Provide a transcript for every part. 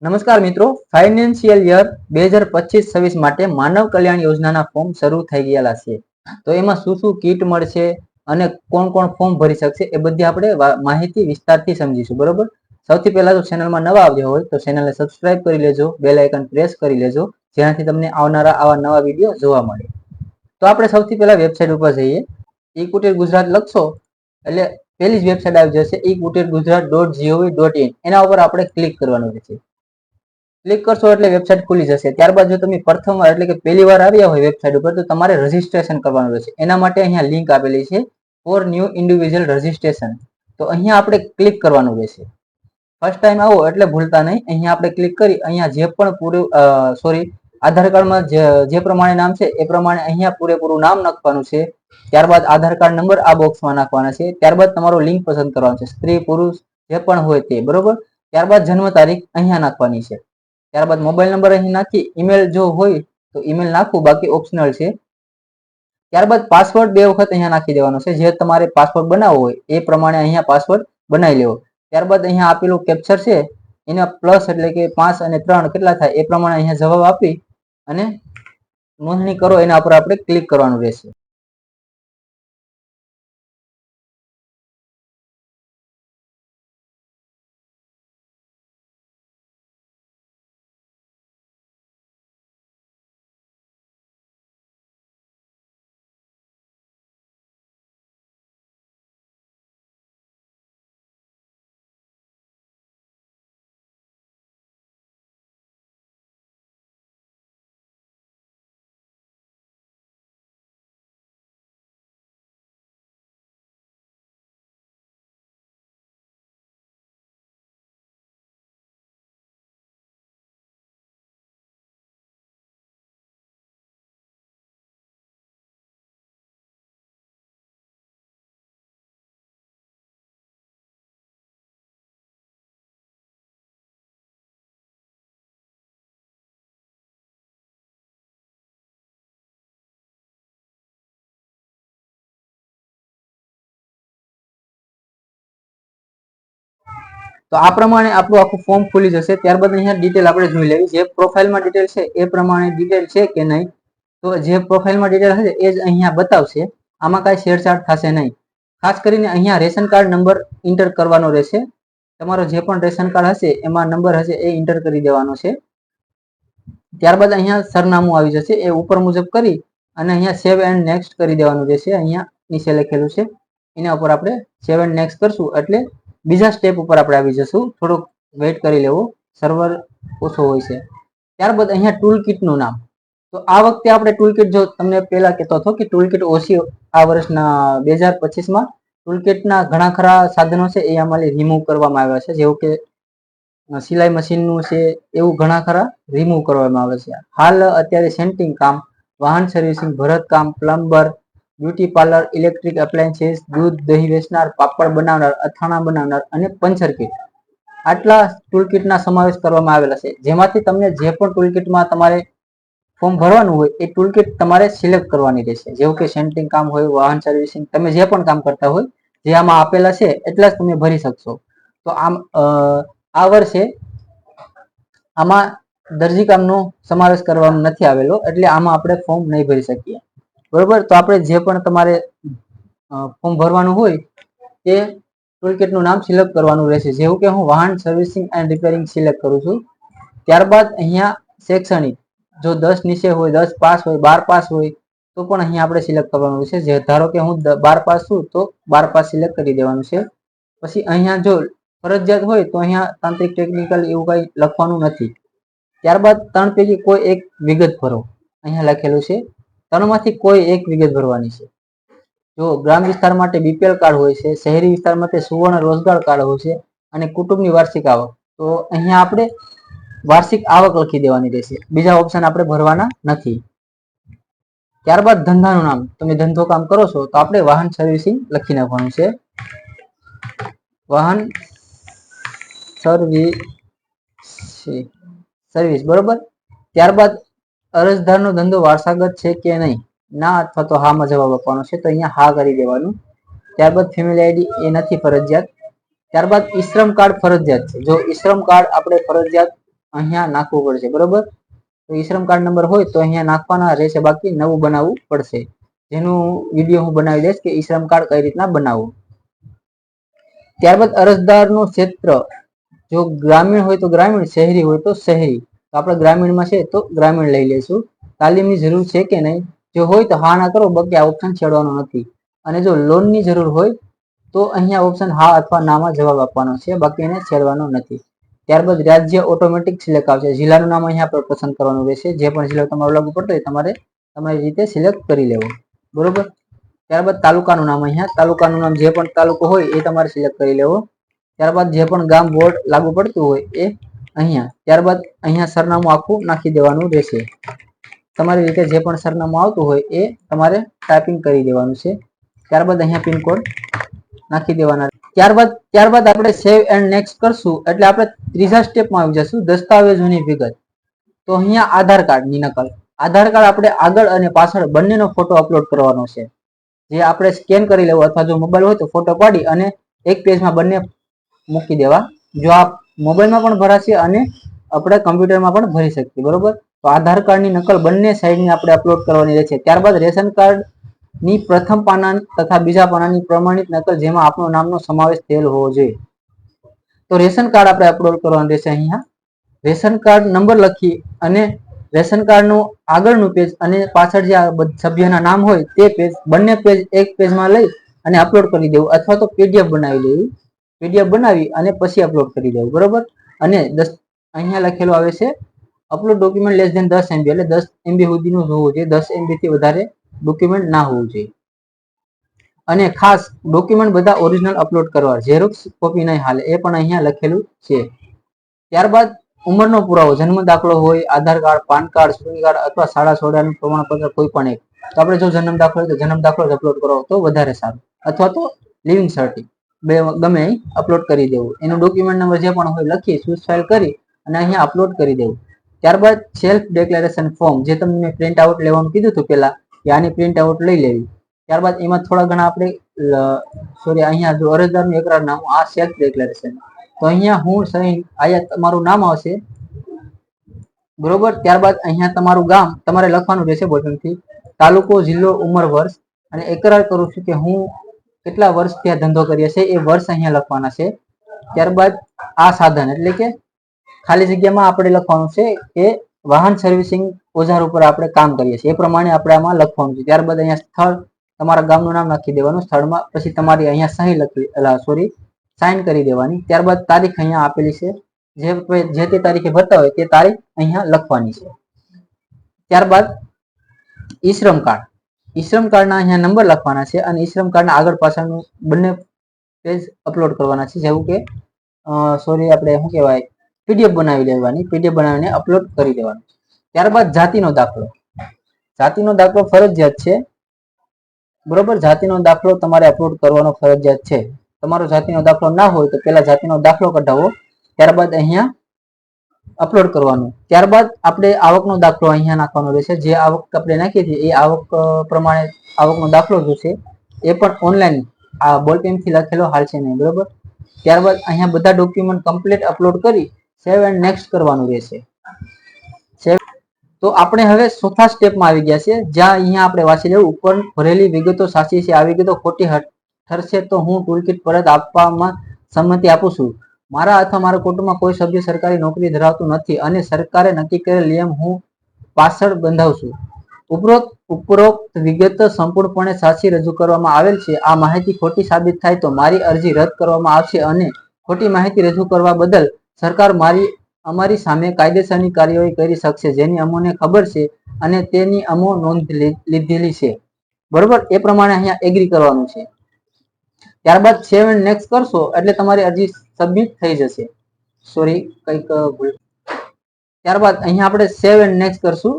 નમસ્કાર મિત્રો, financial year 2025-26 માટે માનવ કલ્યાણ યોજનાના ફોર્મ શરૂ થઈ ગયેલા છે. તો એમાં શું શું કીટ મળશે અને કોણ કોણ ફોર્મ ભરી શકશે એ બધી આપણે માહિતી વિસ્તારથી સમજીશું. બરોબર. સૌથી પહેલા તો ચેનલમાં નવા આવ્યા હોય તો ચેનલને સબસ્ક્રાઇબ કરી લેજો, બેલ આઇકન પ્રેસ કરી લેજો, જેનાથી તમને આવનારા આવા નવા વિડીયો જોવા મળે. તો આપણે સૌથી પહેલા વેબસાઇટ ઉપર જઈએ. ઈ કુટીર ગુજરાત લખશો એટલે પહેલી જ વેબસાઇટ આવી જશે, ekutirgujarat.gov.in. એના ઉપર આપણે ક્લિક કરવાનું રહેશે. ક્લિક કરશો એટલે વેબસાઇટ ખુલી જશે. ત્યારબાદ જો તમે પ્રથમ વાર એટલે કે પહેલી વાર આવ્યા હોય વેબસાઇટ ઉપર તો તમારે રજીસ્ટ્રેશન કરવાનું રહેશે. એના માટે અહીંયા લિંક આપેલી છે ફોર ન્યૂ ઇન્ડિવિજ્યુઅલ રજીસ્ટ્રેશન. તો અહીંયા આપણે ક્લિક કરવાનું રહેશે. ફર્સ્ટ ટાઈમ આવો એટલે ભૂલતા નહીં. અહીંયા આપણે ક્લિક કરી અહીંયા જે પણ આધાર કાર્ડમાં જે પ્રમાણે નામ છે એ પ્રમાણે અહીંયા પૂરેપૂરું નામ નાખવાનું છે. ત્યારબાદ આધાર કાર્ડ નંબર આ બોક્સમાં નાખવાના છે. ત્યારબાદ તમારો લિંક પસંદ કરવાનો છે, સ્ત્રી પુરુષ જે પણ હોય તે. બરોબર. ત્યારબાદ જન્મ તારીખ અહીંયા નાખવાની છે. ત્યારબાદ મોબાઈલ નંબર અહીં નાખી, ઈમેલ જો હોય તો ઈમેલ નાખવું, બાકી ઓપ્શનલ છે. ત્યારબાદ પાસવર્ડ 2 વખત અહીંયા નાખી દેવાનો છે. જે તમારે પાસવર્ડ બનાવવો હોય એ પ્રમાણે અહીંયા પાસવર્ડ બનાવી લેવો. ત્યારબાદ અહીંયા આપેલું કેપ્ચર છે એના પ્લસ એટલે કે 5 અને 3 કેટલા થાય એ પ્રમાણે અહીંયા જવાબ આપી અને નોંધણી કરો. એના ઉપર આપણે ક્લિક કરવાનું રહેશે. તો આ પ્રમાણે આપણું આખું ફોર્મ ખુલી જશે. ત્યારબાદ અહીંયા ડિટેલ આપણે જોઈ લેવી. જે પ્રોફાઇલમાં ડિટેલ છે એ પ્રમાણે ડિટેલ છે કે નહીં, તો જે પ્રોફાઇલમાં ડિટેલ હશે એ જ અહીંયા બતાવશે. આમાં કાંઈ છેડછાડ થશે નહીં. ખાસ કરીને અહીંયા રેશન કાર્ડ નંબર એન્ટર કરવાનો રહેશે. તમારો જે પણ રેશન કાર્ડ હશે એમાં નંબર હશે એ એન્ટર કરી દેવાનો છે. ત્યારબાદ અહીંયા સરનામું આવી જશે, એ ઉપર મુજબ કરી અને અહીંયા સેવ એન્ડ નેક્સ્ટ કરી દેવાનું રહેશે. અહીંયા નીચે લખેલું છે એના ઉપર આપણે સેવ એન્ડ નેક્સ્ટ કરશું એટલે બીજા સ્ટેપ ઉપર આપણે આવી જશું. થોડુંક વેઇટ કરી લેવો, સર્વર ઓછો હોય છે. ત્યારબાદ અહીંયા ટૂલ કિટનું નામ. તો આ વખતે આપણે ટૂલ કિટ, જો તમને પહેલા કહેતો હતો કે ટૂલ કિટ ઓછી આ વર્ષના 2025માં ટૂલ કિટના ઘણા ખરા સાધનો છે એ આમાંથી રિમૂવ કરવામાં આવ્યા છે. જેવું કે સિલાઈ મશીનનું છે એવું ઘણા ખરા રિમૂવ કરવામાં આવે છે. હાલ અત્યારે સેન્ટિંગ કામ, વાહન સર્વિસિંગ, ભરત કામ, plumber, beauty parlour, electric appliances, દૂધ દહીં વેચનાર, પાપડ બનાવનાર, અથાણા બનાવનાર અને પંચર કિટ, આટલા ટૂલ કિટના સમાવેશ કરવામાં આવેલા છે. જેમાંથી તમને જે પણ ટૂલ કિટમાં તમારે ફોર્મ ભરવાનું હોય એ ટૂલ કિટ તમારે સિલેક્ટ કરવાની રહેશે. જેવું કે સેન્ટિંગ કામ હોય, વાહન સર્વિસિંગ, તમે જે પણ કામ કરતા હોય જે આમાં આપેલા છે એટલા જ તમે ભરી શકશો. તો આમ આ વર્ષે આમાં દરજી કામનો સમાવેશ કરવામાં નથી આવેલો એટલે આમાં આપણે ફોર્મ નહીં ભરી શકીએ. બરોબર. તો આપણે જે પણ તમારે ફોર્મ ભરવાનું હોય એ ટૂલકિટનું નામ સિલેક્ટ કરવાનું રહેશે. જેવું કે હું વાહન સર્વિસિંગ એન્ડ રિપેરિંગ સિલેક્ટ કરું છું. ત્યારબાદ અહીંયા શૈક્ષણિક, જો 10 નીચે હોય, 10 પાસ હોય, 12 પાસ હોય તો પણ અહીંયા આપણે સિલેક્ટ કરવાનું છે. જે ધારો કે હું 12 પાસ છું તો 12 પાસ સિલેક્ટ કરી દેવાનું છે. પછી અહીંયા જો ફરજિયાત હોય તો અહીંયા તાંત્રિક ટેકનિકલ એવું કંઈ લખવાનું નથી. ત્યારબાદ 3 પૈકી કોઈ એક વિગત ભરો, અહીંયા લખેલું છે. 3 માંથી કોઈ એક વિગત ભરવાની છે. જો ગ્રામ વિસ્તાર માટે બીપીએલ કાર્ડ હોય છે, શહેરી વિસ્તાર માટે સુવર્ણ રોજગાર કાર્ડ હોય છે અને કુટુંબની વાર્ષિક આવક, તો અહીંયા આપણે વાર્ષિક આવક લખી દેવાની રહેશે. બીજા ઓપ્શન આપણે ભરવાના નથી. ત્યારબાદ ધંધાનું નામ, તમે ધંધો કામ કરો છો તો આપણે વાહન સર્વિસિંગ લખી નાખવાનું છે, વાહન સર્વિસ. બરોબર. ત્યારબાદ અરજદારનો ધંધો વારસાગત છે કે નહીં, ના અથવા તો હામાં જવાબ આપવાનો છે. તો અહીંયા હા કરી દેવાનું. ત્યારબાદ ફેમિલી આઈડી એ નથી ફરજિયાત. ત્યારબાદ ઈ શ્રમ કાર્ડ ફરજિયાત છે. જો ઈ શ્રમ કાર્ડ આપણે ફરજિયાત અહીંયા નાખવું પડશે, બરોબર. તો ઈ શ્રમ કાર્ડ નંબર હોય તો અહીંયા નાખવાના રહેશે, બાકી નવું બનાવવું પડશે, જેનું વિડીયો હું બનાવી દઈશ કે ઈ શ્રમ કાર્ડ કઈ રીતના બનાવવું. ત્યારબાદ અરજદારનું ક્ષેત્ર જો ગ્રામીણ હોય તો ગ્રામીણ, શહેરી હોય તો શહેરી. તો આપણે ગ્રામીણમાં છે તો ગ્રામીણ લઈ લઈશું. તાલીમની જરૂર છે કે નહીં, જો હોય તો હા ના કરો, બાકી આ ઓપ્શન છેડવાનો નથી. અને જો લોનની જરૂર હોય તો અહીંયા ઓપ્શન હા અથવા નામાં જવાબ આપવાનો છે, બાકી એને છેડવાનો નથી. ત્યારબાદ રાજ્ય ઓટોમેટિક સિલેક્ટ આવશે, જિલ્લાનું નામ અહીંયા પર પસંદ કરવાનું રહેશે. જે પણ જિલ્લો તમારો લાગુ પડતો હોય તમારે તમારી રીતે સિલેક્ટ કરી લેવો, બરોબર. ત્યારબાદ તાલુકાનું નામ, અહીંયા તાલુકાનું નામ જે પણ તાલુકો હોય એ તમારે સિલેક્ટ કરી લેવો. ત્યારબાદ જે પણ ગામ બોર્ડ લાગુ પડતું હોય એ અહીંયા. ત્યારબાદ અહીંયા સરનામું આખું નાખી દેવાનું રહેશે. તમારી રીતે જે પણ સરનામું આવતું હોય એ તમારે ટાઈપિંગ કરી દેવાનું છે. ત્યારબાદ અહીંયા પિનકોડ નાખી દેવાના. ત્યારબાદ આપણે સેવ એન્ડ નેક્સ્ટ કરશું એટલે આપણે ત્રીજા સ્ટેપમાં આવી જશું, દસ્તાવેજોની વિગત. તો અહીંયા આધાર કાર્ડની નકલ. આધાર કાર્ડ આપણે આગળ અને પાછળ બંનેનો ફોટો અપલોડ કરવાનો છે. જે આપણે સ્કેન કરી લેવો અથવા જો મોબાઈલ હોય તો ફોટો પાડી અને એક પેજમાં બંને મૂકી દેવા. જો આ મોબાઈલમાં પણ ભરાશે અને આપણે કમ્પ્યુટરમાં પણ ભરી શકીએ, બરોબર. તો આધાર કાર્ડની નકલ બંને સાઈડની આપણે અપલોડ કરવાની રહેશે. ત્યારબાદ રેશન કાર્ડની પ્રથમ પાના તથા બીજા પાનાની પ્રમાણિત નકલ જેમાં આપણો નામનો સમાવેશ થયેલ હોવો જોઈએ. તો રેશન કાર્ડ આપણે અપલોડ કરવાનું રહેશે. અહીંયા રેશન કાર્ડ નંબર લખી અને રેશન કાર્ડનું આગળનું પેજ અને પાછળ જે સભ્યના નામ હોય તે પેજ, બંને પેજ એક પેજમાં લઈ અને અપલોડ કરી દેવું, અથવા તો પીડીએફ બનાવી લેવી. પીડીએફ બનાવી અને પછી અપલોડ કરી દેવું, બરોબર. અને અહીંયા લખેલું આવે છે upload document less than 10 MB, એટલે 10 MB સુધીનું હોવું જોઈએ, 10 MB થી વધારે ડોક્યુમેન્ટ ના હોવું જોઈએ. અને ખાસ ડોક્યુમેન્ટ બધા ઓરિજિનલ અપલોડ કરવા, ઝેરોક્સ કોપી નહીં હાલે, એ પણ અહીંયા લખેલું છે. ત્યારબાદ ઉંમરનો પુરાવો, જન્મ દાખલો હોય, આધાર કાર્ડ, પાન કાર્ડ, ચૂંટણી કાર્ડ અથવા શાળા સોડાનું પ્રમાણપત્ર કોઈ પણ એક. તો આપણે જો જન્મ દાખલો હોય તો જન્મ દાખલો જ અપલોડ કરો તો વધારે સારું, અથવા તો લિવિંગ સર્ટિ, બે ગમે અહીં અપલોડ કરી દેવું. એનું ડોક્યુમેન્ટ નંબર જે પણ હોય લખી ચૂઝ ફાઇલ કરી અને અહીંયા અપલોડ કરી દેવું. ત્યારબાદ સેલ્ફ ડિક્લેરેશન ફોર્મ, જે તમને પ્રિન્ટ આઉટ લેવાનું કીધું હતું પહેલા, કે આની પ્રિન્ટ આઉટ લઈ લેવી. ત્યારબાદ એમાં થોડા ઘણા આપણે અહીંયા જો અરજદારનું એકરારનામું, આ સેલ્ફ ડિક્લેરેશન. તો અહીંયા હું સહી, અહીંયા તમારું નામ આવશે, બરોબર. ત્યારબાદ અહીંયા તમારું ગામ તમારે લખવાનું રહેશે બોટમથી, તાલુકો, જિલ્લો, ઉંમર, વર્ષ, અને એકરાર કરું છું કે હું કેટલા વર્ષથી આ ધંધો કરીએ છીએ એ વર્ષ અહીંયા લખવાના છે. ત્યારબાદ આ સાધન એટલે કે ખાલી જગ્યામાં આપણે લખવાનું છે કે વાહન સર્વિસિંગ ઓજાર ઉપર આપણે કામ કરીએ છીએ, એ પ્રમાણે આપણે આમાં લખવાનું છે. ત્યારબાદ અહીંયા સ્થળ, તમારા ગામનું નામ નાખી દેવાનું સ્થળમાં, પછી તમારી અહીંયા સહી સાઇન કરી દેવાની. ત્યારબાદ તારીખ અહીંયા આપેલી છે, જે તે તારીખે ભરતા હોય તે તારીખ અહીંયા લખવાની છે. ત્યારબાદ ઈ શ્રમ કાર્ડ, ઈ શ્રમ કાર્ડના અહીંયા નંબર લખવાના છે અને ઈ શ્રમ કાર્ડના આગળ પાછળનું બંને પેજ અપલોડ કરવાના છે. જેવું કે આપણે શું કહેવાય, પીડીએફ બનાવી લેવાની, પીડીએફ બનાવીને અપલોડ કરી દેવાનું. ત્યારબાદ જાતિનો દાખલો, જાતિનો દાખલો ફરજિયાત છે, બરોબર. જાતિનો દાખલો તમારે અપલોડ કરવાનો ફરજિયાત છે. તમારો જાતિનો દાખલો ના હોય તો પહેલા જાતિનો દાખલો કઢાવો, ત્યારબાદ અહીંયા અપલોડ કરવાનું. ત્યારબાદ આપણે આવકનો દાખલો અહીંયા નાખવાનો રહેશે. જે આવક આપણે નાખી છે એ આવક પ્રમાણે આવકનો દાખલો જોશે, એ પણ ઓનલાઈન આ બોલપેનથી લખેલો હાલશે નહીં, બરોબર. ત્યારબાદ અહીંયા બધા ડોક્યુમેન્ટ કમ્પ્લીટ અપલોડ કરી સેવ એન્ડ નેક્સ્ટ કરવાનું રહેશે. તો આપણે હવે ચોથા સ્ટેપમાં આવી ગયા છે, જ્યાં અહીંયા આપણે વાંચી લેવું, ઉપર ભરેલી વિગતો સાચી છે, આ વિગતો ખોટી ઠરશે તો હું ટૂલકીટ પરત આપવામાં સંમતિ આપું છું. મારા અથવા મારા કુટુંબમાં કોઈ સભ્ય સરકારી નોકરી ધરાવતું નથી અને સરકારે નક્કી કરેલ નિયમ હું પાછળ બંધાવું છું. ઉપરોક્ત વિગત સંપૂર્ણપણે સાચી રજૂ કરવામાં આવેલ છે. આ માહિતી ખોટી સાબિત થાય તો મારી અરજી રદ કરવામાં આવશે અને ખોટી માહિતી રજૂ કરવા બદલ સરકાર અમારી સામે કાયદેસરની કાર્યવાહી કરી શકશે, જેની અમોને ખબર છે અને તેની અમો નોંધ લીધેલી છે, બરોબર. એ પ્રમાણે અહીંયા એગ્રી કરવાનું છે. ત્યારબાદ સેવ એન્ડ નેક્સ્ટ કરશો એટલે તમારી અરજી સબમિટ થઈ જશે. કંઈક ભૂલ. ત્યારબાદ અહીંયા આપણે સેવ એન્ડ નેક્સ્ટ કરશું.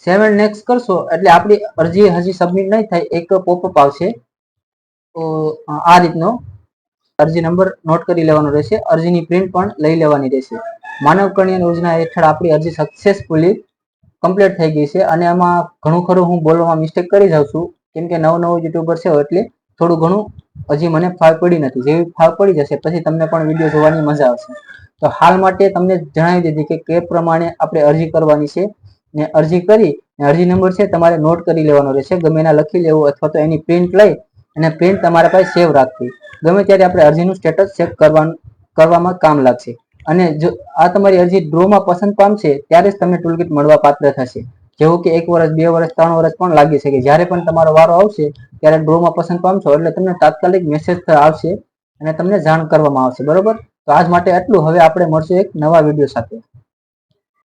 સેવ એન્ડ નેક્સ્ટ કરશો એટલે આપણી અરજી હજી સબમિટ નહીં થાય, એક પોપઅપ આવશે. તો આ રીતનો અરજી નંબર નોટ કરી લેવાનો રહેશે, અરજીની પ્રિન્ટ પણ લઈ લેવાની રહેશે. માનવ કલ્યાણ યોજના હેઠળ આપણી અરજી સક્સેસફુલી કમ્પ્લીટ થઈ ગઈ છે. અને એમાં ઘણું ખરું હું બોલવામાં મિસ્ટેક કરી જાઉં છું, કેમ કે નવું યુટ્યુબર છે એટલે થોડું ઘણું હજી મને ફાવ પડી નથી. જેવી ફાવ પડી જશે પછી તમને પણ વિડીયો જોવાની મજા આવશે. તો હાલ માટે તમને જણાવી દીધી કે કઈ પ્રમાણે આપણે અરજી કરવાની છે ને અરજી કરી અરજી નંબર છે તમારે નોટ કરી લેવાનો રહેશે, ગમે એના લખી લેવું અથવા તો એની પ્રિન્ટ લઈ અને પ્રિન્ટ તમારા પાસે સેવ રાખવી. ગમે ત્યારે આપણે અરજીનું સ્ટેટસ ચેક કરવામાં કામ લાગશે. અને જો આ તમારી અરજી ડ્રોમાં પસંદ પામશે ત્યારે જ તમને ટૂલકીટ મળવા પાત્ર થશે. જેવું કે 1 વર્ષ 2 વર્ષ 3 વર્ષ પણ લાગી શકે. જ્યારે પણ તમારો વારો આવશે ત્યારે ડ્રોમાં પસંદ પામશો એટલે તમને તાત્કાલિક મેસેજ આવશે અને તમને જાણ કરવામાં આવશે. બરોબર, તો આજ માટે આટલું. હવે આપણે મળશું એક નવા વિડીયો સાથે.